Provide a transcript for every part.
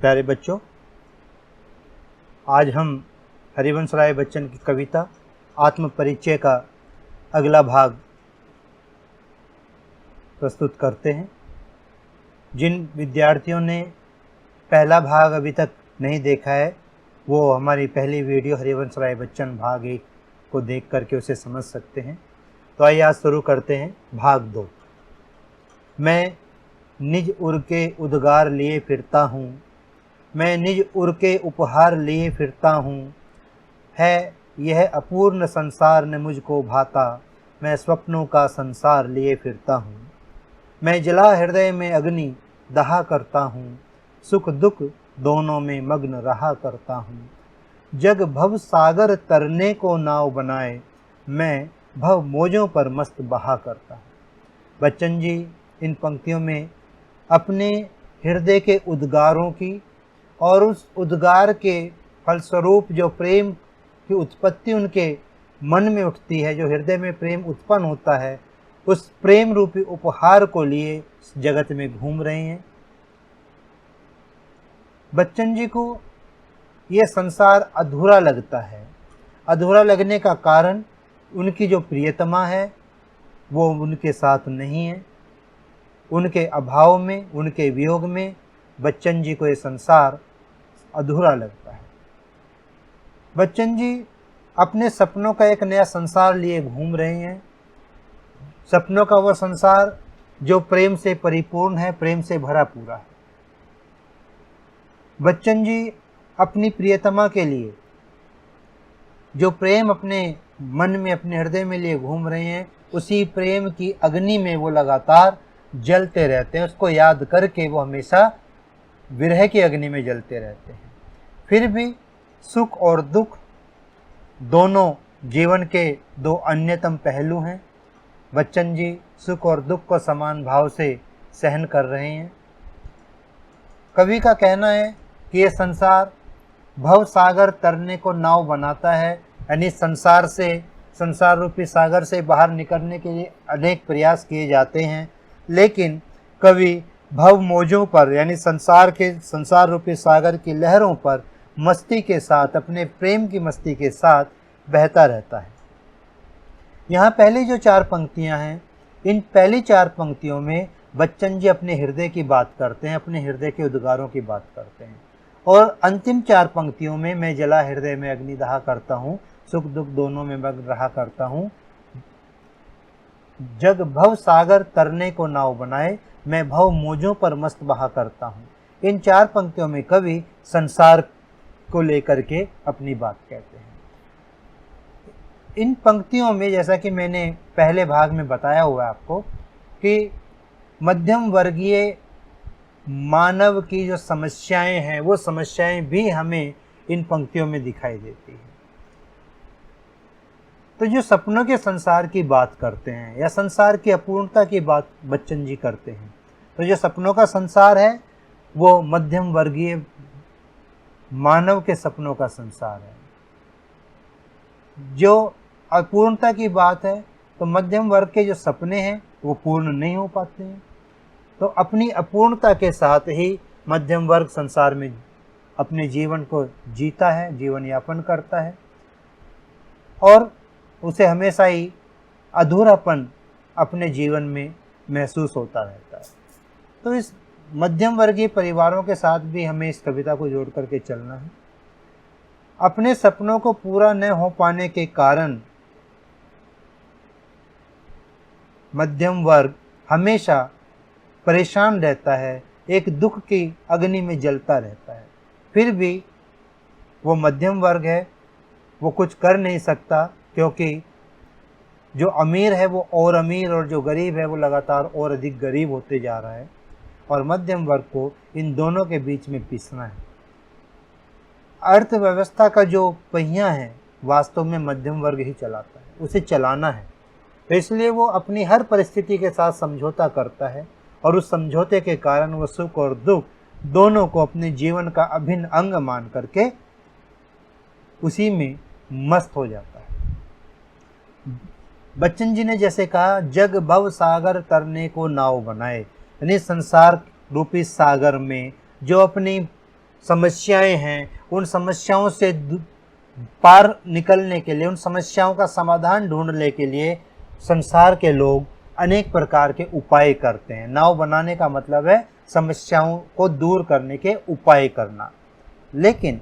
प्यारे बच्चों, आज हम हरिवंश राय बच्चन की कविता आत्म परिचय का अगला भाग प्रस्तुत करते हैं। जिन विद्यार्थियों ने पहला भाग अभी तक नहीं देखा है वो हमारी पहली वीडियो हरिवंश राय बच्चन भाग 1 को देख करके उसे समझ सकते हैं। तो आइए आज शुरू करते हैं भाग 2। मैं निज उर के उद्गार लिए फिरता हूँ, मैं निज उर के उपहार लिए फिरता हूँ। है यह अपूर्ण संसार ने मुझको भाता, मैं स्वप्नों का संसार लिए फिरता हूँ। मैं जला हृदय में अग्नि दहा करता हूँ, सुख दुख दोनों में मग्न रहा करता हूँ। जग भव सागर तरने को नाव बनाए, मैं भव मौजों पर मस्त बहा करता हूँ। बच्चन जी इन पंक्तियों में अपने हृदय के उद्गारों की और उस उद्गार के फलस्वरूप जो प्रेम की उत्पत्ति उनके मन में उठती है, जो हृदय में प्रेम उत्पन्न होता है, उस प्रेम रूपी उपहार को लिए जगत में घूम रहे हैं। बच्चन जी को यह संसार अधूरा लगता है। अधूरा लगने का कारण उनकी जो प्रियतमा है वो उनके साथ नहीं है। उनके अभाव में, उनके वियोग में बच्चन जी को ये संसार अधूरा लगता है। बच्चन जी अपने सपनों का एक नया संसार लिए घूम रहे हैं। सपनों का वह संसार जो प्रेम से परिपूर्ण है, प्रेम से भरा पूरा है। बच्चन जी अपनी प्रियतमा के लिए जो प्रेम अपने मन में, अपने हृदय में लिए घूम रहे हैं, उसी प्रेम की अग्नि में वो लगातार जलते रहते हैं। उसको याद करके वो हमेशा विरह की अग्नि में जलते रहते हैं। फिर भी सुख और दुख दोनों जीवन के दो अन्यतम पहलू हैं। बच्चन जी सुख और दुख को समान भाव से सहन कर रहे हैं। कवि का कहना है कि ये संसार भव सागर तरने को नाव बनाता है, यानी संसार रूपी सागर से बाहर निकलने के लिए अनेक प्रयास किए जाते हैं, लेकिन कवि भव मौजों पर, यानी संसार रूपी सागर की लहरों पर मस्ती के साथ, अपने प्रेम की मस्ती के साथ बहता रहता है। यहाँ पहली जो 4 पंक्तियाँ हैं, इन पहली 4 पंक्तियों में बच्चन जी अपने हृदय की बात करते हैं, अपने हृदय के उद्गारों की बात करते हैं। और अंतिम 4 पंक्तियों में मैं जला हृदय में अग्नि दहा करता हूँ, सुख दुख दोनों में मग्न रहा करता हूँ। जग भव सागर तरने को नाव बनाए, मैं भव मौजों पर मस्त बहा करता हूँ। इन 4 पंक्तियों में कवि संसार को लेकर के अपनी बात कहते हैं। इन पंक्तियों में, जैसा कि मैंने पहले भाग में बताया हुआ आपको, कि मध्यम वर्गीय मानव की जो समस्याएं हैं, वो समस्याएं भी हमें इन पंक्तियों में दिखाई देती हैं। तो जो सपनों के संसार की बात करते हैं या संसार की अपूर्णता की बात बच्चन जी करते हैं, तो जो सपनों का संसार है वो मध्यम वर्गीय मानव के सपनों का संसार है। जो अपूर्णता की बात है तो मध्यम वर्ग के जो सपने हैं वो पूर्ण नहीं हो पाते हैं। तो अपनी अपूर्णता के साथ ही मध्यम वर्ग संसार में अपने जीवन को जीता है, जीवन यापन करता है, और उसे हमेशा ही अधूरापन अपने जीवन में महसूस होता रहता है। तो इस मध्यम वर्गीय परिवारों के साथ भी हमें इस कविता को जोड़ करके चलना है। अपने सपनों को पूरा न हो पाने के कारण मध्यम वर्ग हमेशा परेशान रहता है, एक दुख की अग्नि में जलता रहता है। फिर भी वो मध्यम वर्ग है, वो कुछ कर नहीं सकता, क्योंकि जो अमीर है वो और अमीर और जो गरीब है वो लगातार और अधिक गरीब होते जा रहा है, और मध्यम वर्ग को इन दोनों के बीच में पिसना है। अर्थव्यवस्था का जो पहिया है वास्तव में मध्यम वर्ग ही चलाता है, उसे चलाना है। तो इसलिए वो अपनी हर परिस्थिति के साथ समझौता करता है, और उस समझौते के कारण वो सुख और दुख दोनों को अपने जीवन का अभिन्न अंग मान करके उसी में मस्त हो जाता है। बच्चन जी ने जैसे कहा, जग भव सागर तरने को नाव बनाए, यानी संसार रूपी सागर में जो अपनी समस्याएं हैं, उन समस्याओं से पार निकलने के लिए, उन समस्याओं का समाधान ढूंढने के लिए संसार के लोग अनेक प्रकार के उपाय करते हैं। नाव बनाने का मतलब है समस्याओं को दूर करने के उपाय करना। लेकिन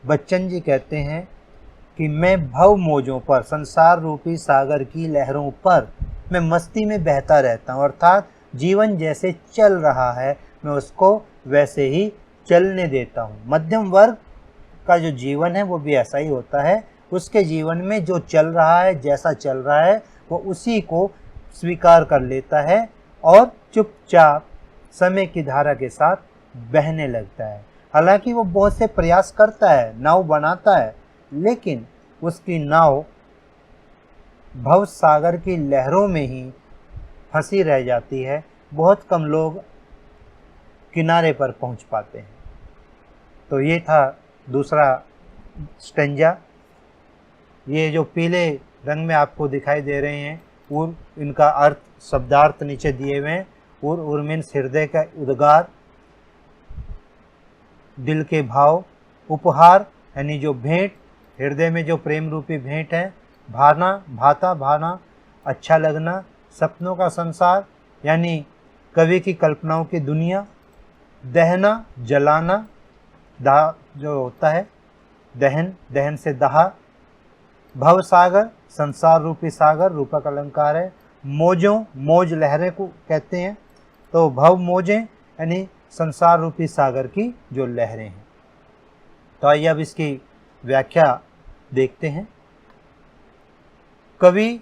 बच्चन जी कहते हैं कि मैं भव मोजों पर, संसार रूपी सागर की लहरों पर मैं मस्ती में बहता रहता हूँ, अर्थात जीवन जैसे चल रहा है मैं उसको वैसे ही चलने देता हूँ। मध्यम वर्ग का जो जीवन है वो भी ऐसा ही होता है। उसके जीवन में जो चल रहा है, जैसा चल रहा है, वो उसी को स्वीकार कर लेता है और चुपचाप समय की धारा के साथ बहने लगता है। हालांकि वो बहुत से प्रयास करता है, नाव बनाता है, लेकिन उसकी नाव भव सागर की लहरों में ही फंसी रह जाती है। बहुत कम लोग किनारे पर पहुंच पाते हैं। तो ये था दूसरा स्टेंजा। ये जो पीले रंग में आपको दिखाई दे रहे हैं उर, इनका अर्थ, शब्दार्थ नीचे दिए हुए हैं। उर मीन्स हृदय का उद्गार, दिल के भाव। उपहार यानी जो भेंट, हृदय में जो प्रेम रूपी भेंट है। भाना, भाता, भाना, अच्छा लगना। सपनों का संसार यानी कवि की कल्पनाओं की दुनिया। दहना, जलाना, दाह जो होता है, दहन, दहन से दहा। भव सागर, संसार रूपी सागर, रूपक अलंकार है। मोजों, मोज लहरें को कहते हैं, तो भव मोजें यानी संसार रूपी सागर की जो लहरें हैं। तो आइए अब इसकी व्याख्या देखते हैं। कवि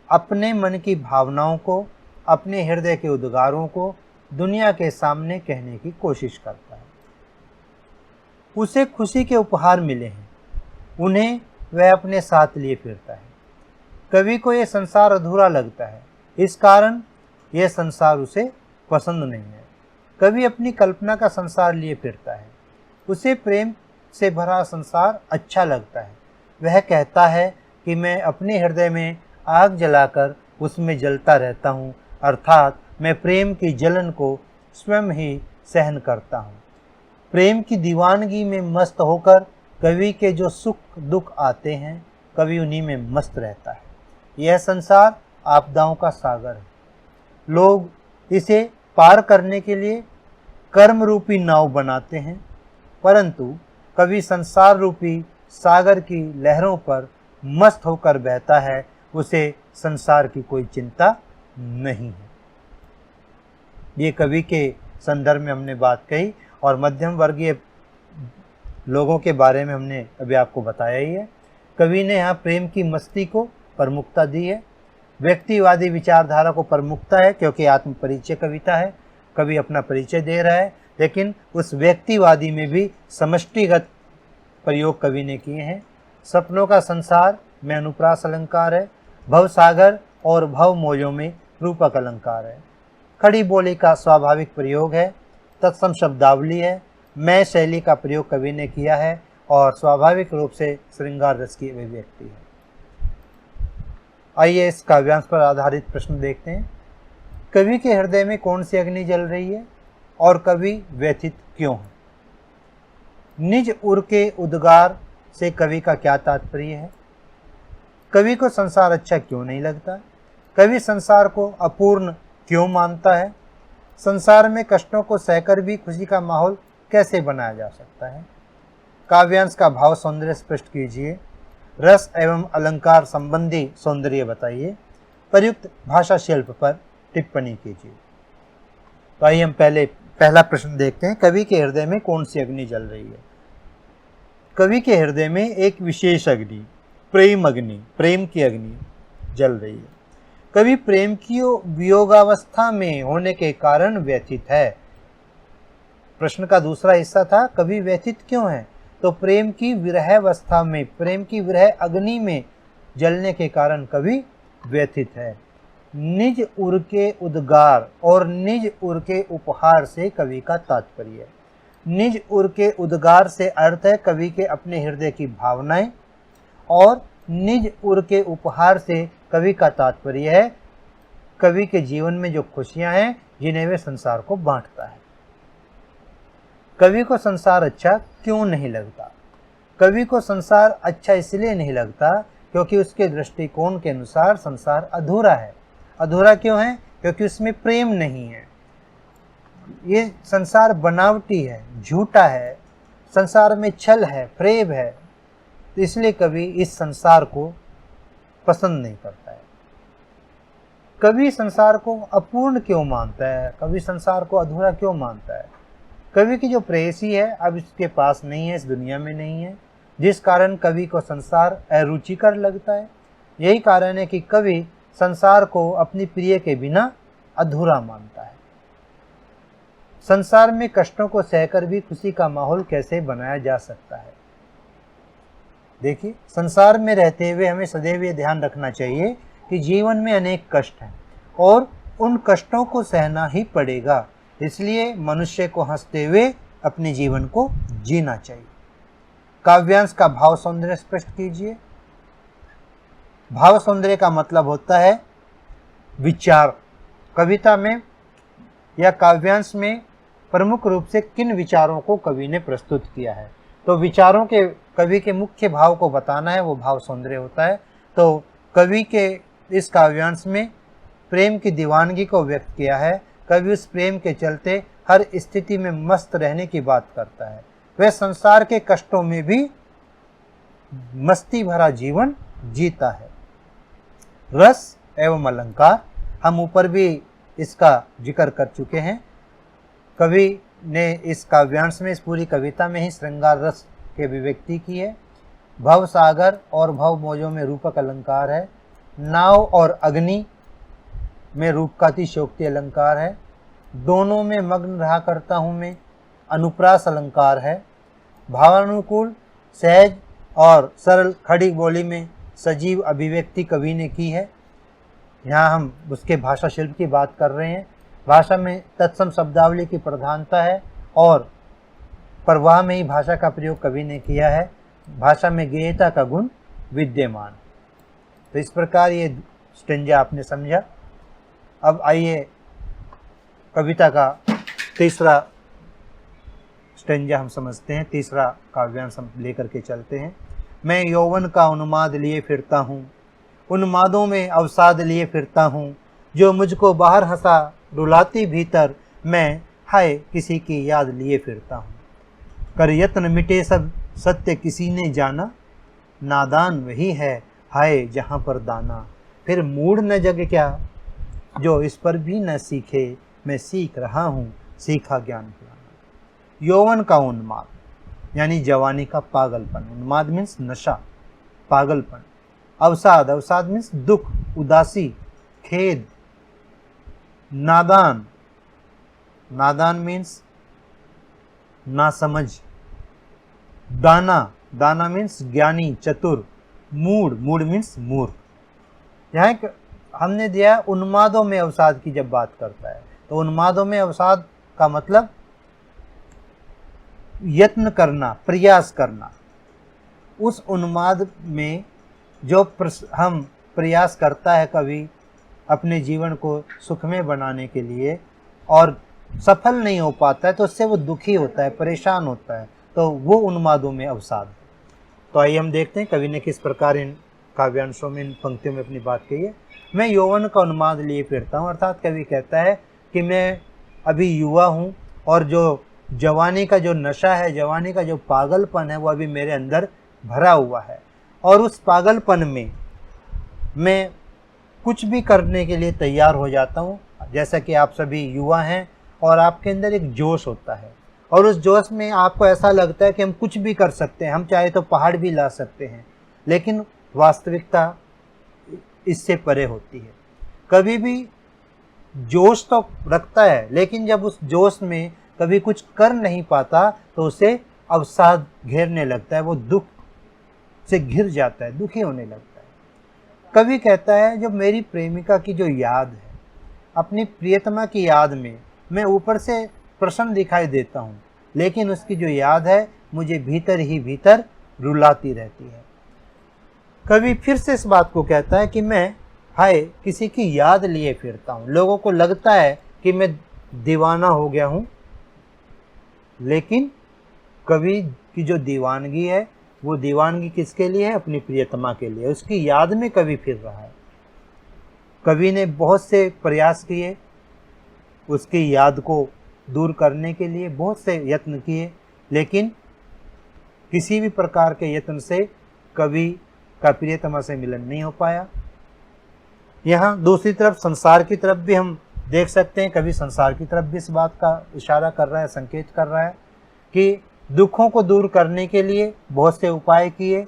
अपने मन की भावनाओं को, अपने हृदय के उद्गारों को दुनिया के सामने कहने की कोशिश करता है। उसे खुशी के उपहार मिले हैं, उन्हें वह अपने साथ लिए फिरता है। कवि को यह संसार अधूरा लगता है, इस कारण यह संसार उसे पसंद नहीं है। कवि अपनी कल्पना का संसार लिए फिरता है, उसे प्रेम से भरा संसार अच्छा लगता है। वह कहता है कि मैं अपने हृदय में आग जलाकर उसमें जलता रहता हूँ, अर्थात मैं प्रेम की जलन को स्वयं ही सहन करता हूँ। प्रेम की दीवानगी में मस्त होकर कवि के जो सुख दुख आते हैं, कवि उन्हीं में मस्त रहता है। यह संसार आपदाओं का सागर है। लोग इसे पार करने के लिए कर्म रूपी नाव बनाते हैं, परंतु कवि संसार रूपी सागर की लहरों पर मस्त होकर बहता है, उसे संसार की कोई चिंता नहीं है। ये कवि के संदर्भ में हमने बात कही और मध्यम वर्गीय लोगों के बारे में हमने अभी आपको बताया ही है। कवि ने यहाँ प्रेम की मस्ती को प्रमुखता दी है, व्यक्तिवादी विचारधारा को प्रमुखता है, क्योंकि आत्म परिचय कविता है। कवि अपना परिचय दे रहा है, लेकिन उस व्यक्तिवादी में भी समष्टिगत प्रयोग कवि ने किए हैं। सपनों का संसार में अनुप्रास अलंकार है। भव सागर और भव मोजों में रूपक अलंकार है। खड़ी बोली का स्वाभाविक प्रयोग है, तत्सम शब्दावली है। मैं शैली का प्रयोग कवि ने किया है और स्वाभाविक रूप से श्रृंगार रस की अभिव्यक्ति है। आइए इस काव्यांश पर आधारित प्रश्न देखते हैं। कवि के हृदय में कौन सी अग्नि जल रही है और कवि व्यथित क्यों है? निज उर के उद्गार से कवि का क्या तात्पर्य है? कवि को संसार अच्छा क्यों नहीं लगता? कवि संसार को अपूर्ण क्यों मानता है? संसार में कष्टों को सहकर भी खुशी का माहौल कैसे बनाया जा सकता है? काव्यांश का भाव सौंदर्य स्पष्ट कीजिए। रस एवं अलंकार संबंधी सौंदर्य बताइए। प्रयुक्त भाषा शिल्प पर टिप्पणी कीजिए। तो आइए हम पहला प्रश्न देखते हैं। कवि के हृदय में कौन सी अग्नि जल रही है? कवि के हृदय में एक विशेष अग्नि, प्रेम अग्नि, प्रेम की अग्नि जल रही है। कवि प्रेम की वियोगावस्था में होने के कारण व्यथित है। प्रश्न का दूसरा हिस्सा था कवि व्यथित क्यों है? तो प्रेम की विरह अवस्था में, प्रेम की विरह अग्नि में जलने के कारण कवि व्यथित है। निज उर के उद्गार और निज उर के उपहार से कवि का तात्पर्य है। निज उर के उद्गार से अर्थ है कवि के अपने हृदय की भावनाएं, और निज उर के उपहार से कवि का तात्पर्य है कवि के जीवन में जो खुशियां हैं जिन्हें वे संसार को बांटता है। कवि को संसार अच्छा क्यों नहीं लगता? कवि को संसार अच्छा इसलिए नहीं लगता क्योंकि उसके दृष्टिकोण के अनुसार संसार अधूरा है। अधूरा क्यों है? क्योंकि उसमें प्रेम नहीं है। ये संसार बनावटी है, झूठा है, संसार में छल है, प्रेम है, तो इसलिए कवि इस संसार को पसंद नहीं करता है। कवि संसार को अपूर्ण क्यों मानता है? कवि संसार को अधूरा क्यों मानता है? कवि की जो प्रेयसी है अब इसके पास नहीं है, इस दुनिया में नहीं है, जिस कारण कवि को संसार अरुचिकर लगता है। यही कारण है कि कवि संसार को अपनी प्रिय के बिना अधूरा मानता है। संसार में कष्टों को सहकर भी खुशी का माहौल कैसे बनाया जा सकता है? देखिए, संसार में रहते हुए हमें सदैव ये ध्यान रखना चाहिए कि जीवन में अनेक कष्ट हैं और उन कष्टों को सहना ही पड़ेगा। इसलिए मनुष्य को हंसते हुए अपने जीवन को जीना चाहिए। काव्यांश का भाव सौंदर्य स्पष्ट कीजिए। भाव सौंदर्य का मतलब होता है विचार। कविता में या काव्यांश में प्रमुख रूप से किन विचारों को कवि ने प्रस्तुत किया है, तो विचारों के कवि के मुख्य भाव को बताना है, वो भाव सौंदर्य होता है। तो कवि के इस काव्यांश में प्रेम की दीवानगी को व्यक्त किया है। कवि उस प्रेम के चलते हर स्थिति में मस्त रहने की बात करता है। वह संसार के कष्टों में भी मस्ती भरा जीवन जीता है। रस एवं अलंकार, हम ऊपर भी इसका जिक्र कर चुके हैं। कवि ने इस काव्यांश में, इस पूरी कविता में ही श्रृंगार रस की अभिव्यक्ति की है। भव सागर और भव मौजों में रूपक अलंकार है। नाव और अग्नि में रूपकातिशोक्ति अलंकार है। दोनों में मग्न रहा करता हूँ मैं, अनुप्रास अलंकार है। भावानुकूल, सहज और सरल खड़ी बोली में सजीव अभिव्यक्ति कवि ने की है। यहाँ हम उसके भाषा शिल्प की बात कर रहे हैं। भाषा में तत्सम शब्दावली की प्रधानता है और प्रवाह में ही भाषा का प्रयोग कवि ने किया है। भाषा में गेयता का गुण विद्यमान। तो इस प्रकार ये स्टेंजा आपने समझा। अब आइए कविता का तीसरा स्टेंजा हम समझते हैं। तीसरा काव्यांश हम लेकर के चलते हैं। मैं यौवन का उन्माद लिए फिरता हूँ, उन्मादों में अवसाद लिए फिरता हूँ, जो मुझको बाहर हंसा रुलाती भीतर, मैं हाय किसी की याद लिए फिरता हूँ। कर यत्न मिटे सब सत्य किसी ने जाना, नादान वही है हाय जहाँ पर दाना। फिर मूड न जग क्या जो इस पर भी न सीखे, मैं सीख रहा हूँ सीखा ज्ञान पुराना। यौवन का उन्माद यानी जवानी का पागलपन। उन्माद मीन्स नशा, पागलपन। अवसाद, अवसाद मीन्स दुख, उदासी, खेद। नादान, नादान मीन्स नासमझ। दाना, दाना मीन्स ज्ञानी, चतुर। मूड, मूड मीन्स मूर्ख। यहाँ हमने दिया उन्मादों में अवसाद की जब बात करता है, तो उन्मादों में अवसाद का मतलब यत्न करना, प्रयास करना। उस उन्माद में जो हम प्रयास करता है कवि अपने जीवन को सुखमय बनाने के लिए और सफल नहीं हो पाता है, तो उससे वो दुखी होता है, परेशान होता है, तो वो उन्मादों में अवसाद। तो आइए हम देखते हैं कवि ने किस प्रकार इन काव्यांशों में, इन पंक्तियों में अपनी बात कही है। मैं यौवन का उन्माद लिए फिरता हूँ, अर्थात कवि कहता है कि मैं अभी युवा हूँ और जो जवानी का जो नशा है, जवानी का जो पागलपन है, वो अभी मेरे अंदर भरा हुआ है और उस पागलपन में मैं कुछ भी करने के लिए तैयार हो जाता हूँ। जैसा कि आप सभी युवा हैं और आपके अंदर एक जोश होता है और उस जोश में आपको ऐसा लगता है कि हम कुछ भी कर सकते हैं, हम चाहे तो पहाड़ भी ला सकते हैं, लेकिन वास्तविकता इससे परे होती है। कभी भी जोश तो रखता है, लेकिन जब उस जोश में कभी कुछ कर नहीं पाता तो उसे अवसाद घेरने लगता है, वो दुख से घिर जाता है, दुखी होने लगता है। कवि कहता है जब मेरी प्रेमिका की जो याद है, अपनी प्रियतमा की याद में मैं ऊपर से प्रसन्न दिखाई देता हूँ, लेकिन उसकी जो याद है मुझे भीतर ही भीतर रुलाती रहती है। कवि फिर से इस बात को कहता है कि मैं हाय किसी की याद लिए फिरता हूँ। लोगों को लगता है कि मैं दीवाना हो गया हूँ, लेकिन कवि की जो दीवानगी है वो दीवानगी किसके लिए है? अपनी प्रियतमा के लिए। उसकी याद में कवि फिर रहा है। कवि ने बहुत से प्रयास किए उसकी याद को दूर करने के लिए, बहुत से यत्न किए, लेकिन किसी भी प्रकार के यत्न से कवि का प्रियतमा से मिलन नहीं हो पाया। यहाँ दूसरी तरफ संसार की तरफ भी हम देख सकते हैं, कवि संसार की तरफ भी इस बात का इशारा कर रहा है, संकेत कर रहा है कि दुखों को दूर करने के लिए बहुत से उपाय किए।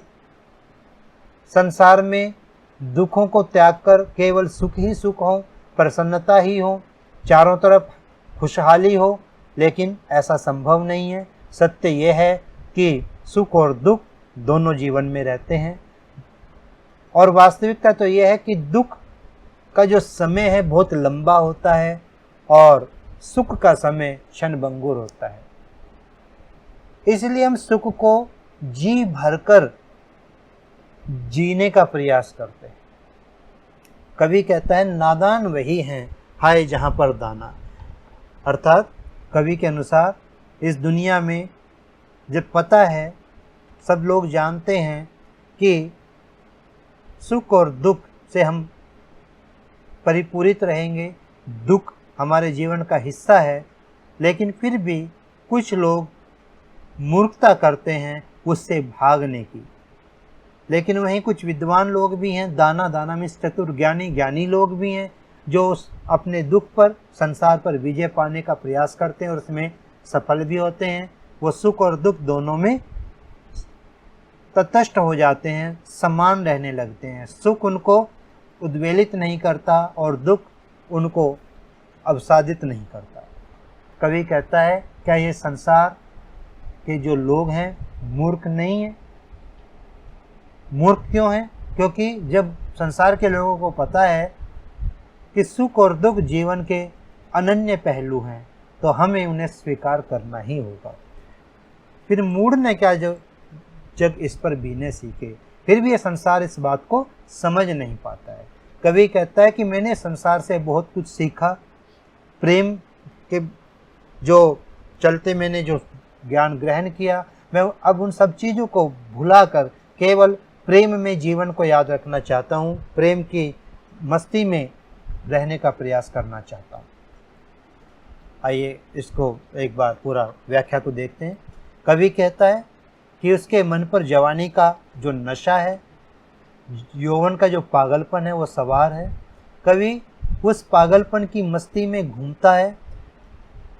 संसार में दुखों को त्याग कर केवल सुख ही सुख हो, प्रसन्नता ही हो, चारों तरफ खुशहाली हो, लेकिन ऐसा संभव नहीं है। सत्य यह है कि सुख और दुख दोनों जीवन में रहते हैं, और वास्तविकता तो यह है कि दुख का जो समय है बहुत लंबा होता है और सुख का समय क्षणभंगुर होता है। इसलिए हम सुख को जी भरकर जीने का प्रयास करते हैं। कवि कहता है नादान वही हैं हाय जहाँ पर दाना। अर्थात कवि के अनुसार इस दुनिया में जब पता है, सब लोग जानते हैं कि सुख और दुख से हम परिपूरित रहेंगे, दुख हमारे जीवन का हिस्सा है, लेकिन फिर भी कुछ लोग मूर्खता करते हैं उससे भागने की। लेकिन वहीं कुछ विद्वान लोग भी हैं, दाना दाना में चतुर ज्ञानी लोग भी हैं, जो अपने दुख पर, संसार पर विजय पाने का प्रयास करते हैं और उसमें सफल भी होते हैं। वो सुख और दुख दोनों में तटस्थ हो जाते हैं, समान रहने लगते हैं। सुख उनको उद्वेलित नहीं करता और दुख उनको अवसादित नहीं करता। कवि कहता है क्या ये संसार के जो लोग हैं मूर्ख नहीं है? मूर्ख क्यों हैं? क्योंकि जब संसार के लोगों को पता है कि सुख और दुख जीवन के अनन्य पहलू हैं, तो हमें उन्हें स्वीकार करना ही होगा। फिर मूढ़ ने क्या जो जग इस पर बीने सीखे, फिर भी ये संसार इस बात को समझ नहीं पाता है। कवि कहता है कि मैंने संसार से बहुत कुछ सीखा, प्रेम के जो चलते मैंने जो ज्ञान ग्रहण किया, मैं अब उन सब चीज़ों को भुलाकर केवल प्रेम में जीवन को याद रखना चाहता हूँ, प्रेम की मस्ती में रहने का प्रयास करना चाहता हूँ। आइए इसको एक बार पूरा व्याख्या को देखते हैं। कवि कहता है कि उसके मन पर जवानी का जो नशा है, यौवन का जो पागलपन है वो सवार है। कवि उस पागलपन की मस्ती में घूमता है।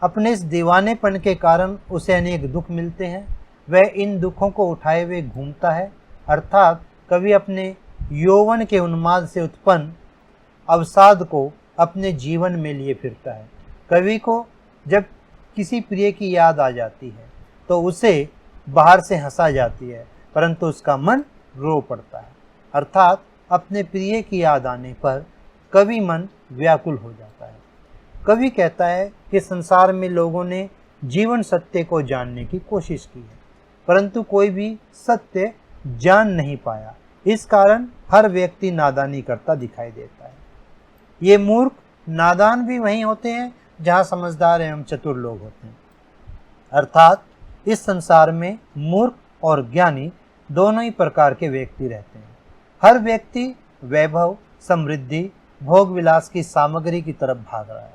अपने इस दीवानेपन के कारण उसे अनेक दुख मिलते हैं, वह इन दुखों को उठाए हुए घूमता है। अर्थात कवि अपने यौवन के उन्माद से उत्पन्न अवसाद को अपने जीवन में लिए फिरता है। कवि को जब किसी प्रिय की याद आ जाती है तो उसे बाहर से हंसा जाती है, परंतु उसका मन रो पड़ता है। अर्थात अपने प्रिय की याद आने पर कवि मन व्याकुल हो जाता है। कवि कहता है कि संसार में लोगों ने जीवन सत्य को जानने की कोशिश की है, परंतु कोई भी सत्य जान नहीं पाया। इस कारण हर व्यक्ति नादानी करता दिखाई देता है। ये मूर्ख नादान भी वहीं होते हैं जहाँ समझदार एवं चतुर लोग होते हैं। अर्थात इस संसार में मूर्ख और ज्ञानी दोनों ही प्रकार के व्यक्ति रहते हैं। हर व्यक्ति वैभव, समृद्धि, भोग विलास की सामग्री की तरफ भाग रहा है।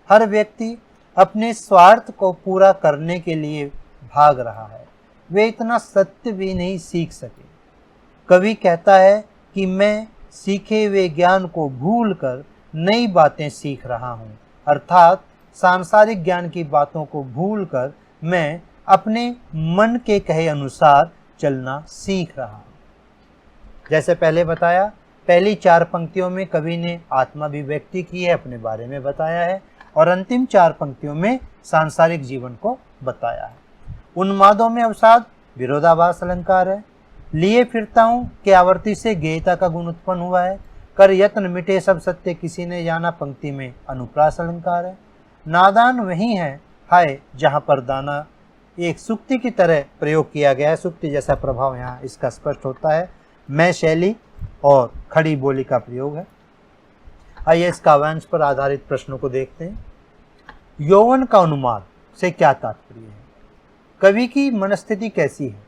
हर व्यक्ति अपने स्वार्थ को पूरा करने के लिए भाग रहा है। वे इतना सत्य भी नहीं सीख सके। कवि कहता है कि मैं सीखे हुए ज्ञान को भूलकर नई बातें सीख रहा हूँ। अर्थात सांसारिक ज्ञान की बातों को भूलकर मैं अपने मन के कहे अनुसार चलना सीख रहा हूँ। जैसे पहले बताया, पहली 4 पंक्तियों में कवि ने आत्माभिव्यक्ति की है, अपने बारे में बताया है, और अंतिम 4 पंक्तियों में सांसारिक जीवन को बताया है। उन्मादों में अवसाद विरोधाभास अलंकार है। लिए फिरता हूँ कि आवर्ती से गेयता का गुण उत्पन्न हुआ है। कर यत्न मिटे सब सत्य किसी ने जाना, पंक्ति में अनुप्रास अलंकार है। नादान वही है हाय जहाँ पर दाना, एक सुक्ति की तरह प्रयोग किया गया है। सुक्ति जैसा प्रभाव यहाँ इसका स्पष्ट होता है। मैं शैली और खड़ी बोली का प्रयोग है। आइए इस काव्यांश पर आधारित प्रश्नों को देखते हैं। यौवन का उन्माद से क्या तात्पर्य है? कवि की मनस्थिति कैसी है?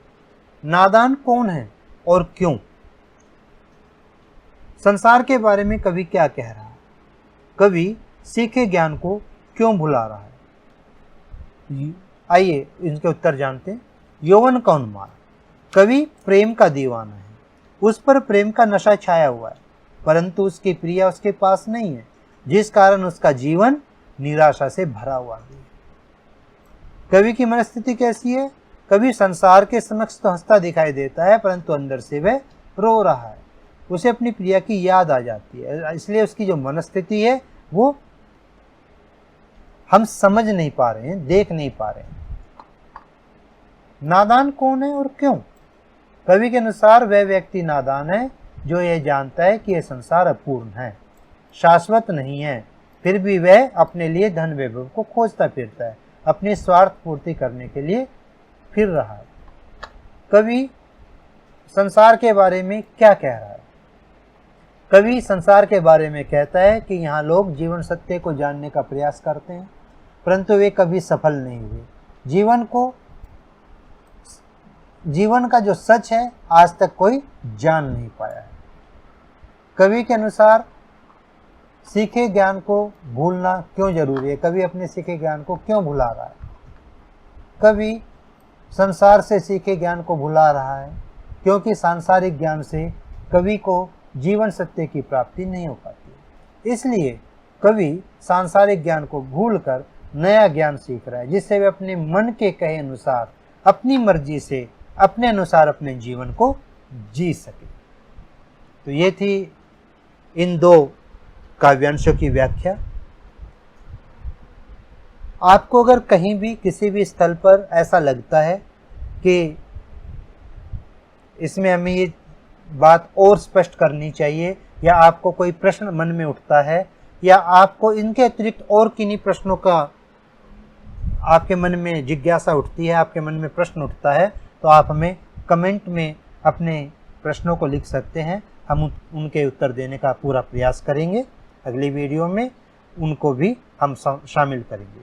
नादान कौन है और क्यों? संसार के बारे में कवि क्या कह रहा है? कवि सीखे ज्ञान को क्यों भुला रहा है? आइए इनके उत्तर जानते हैं। यौवन का उन्माद। कवि प्रेम का दीवाना है, उस पर प्रेम का नशा छाया हुआ है, परंतु उसकी प्रिया उसके पास नहीं है, जिस कारण उसका जीवन निराशा से भरा हुआ है। कवि की मनस्थिति कैसी है? कवि संसार के समक्ष तो हंसता दिखाई देता है, परंतु अंदर से वह रो रहा है, उसे अपनी प्रिया की याद आ जाती है, इसलिए उसकी जो मनस्थिति है वो हम समझ नहीं पा रहे हैं, देख नहीं पा रहे हैं। नादान कौन है और क्यों? कवि के अनुसार वह व्यक्ति नादान है जो यह जानता है कि यह संसार अपूर्ण है, शाश्वत नहीं है, फिर भी वह अपने लिए धन वैभव को खोजता फिरता है, अपनी स्वार्थ पूर्ति करने के लिए फिर रहा है। कवि संसार के बारे में क्या कह रहा है? कवि संसार के बारे में कहता है कि यहाँ लोग जीवन सत्य को जानने का प्रयास करते हैं, परंतु वे कभी सफल नहीं हुए। जीवन का जो सच है आज तक कोई जान नहीं पाया है। कवि के अनुसार सीखे ज्ञान को भूलना क्यों जरूरी है? कवि अपने सीखे ज्ञान को क्यों भुला रहा है? कवि संसार से सीखे ज्ञान को भुला रहा है क्योंकि सांसारिक ज्ञान से कवि को जीवन सत्य की प्राप्ति नहीं हो पाती। इसलिए कवि सांसारिक ज्ञान को भूलकर नया ज्ञान सीख रहा है, जिससे वे अपने मन के कहे अनुसार, अपनी मर्जी से, अपने अनुसार अपने जीवन को जी सके। तो ये थी इन दो काव्यांशों की व्याख्या। आपको अगर कहीं भी किसी भी स्थल पर ऐसा लगता है कि इसमें हमें ये बात और स्पष्ट करनी चाहिए, या आपको कोई प्रश्न मन में उठता है, या आपको इनके अतिरिक्त और किन्हीं प्रश्नों का आपके मन में जिज्ञासा उठती है, आपके मन में प्रश्न उठता है, तो आप हमें कमेंट में अपने प्रश्नों को लिख सकते हैं। हम उनके उत्तर देने का पूरा प्रयास करेंगे। अगली वीडियो में उनको भी हम शामिल करेंगे।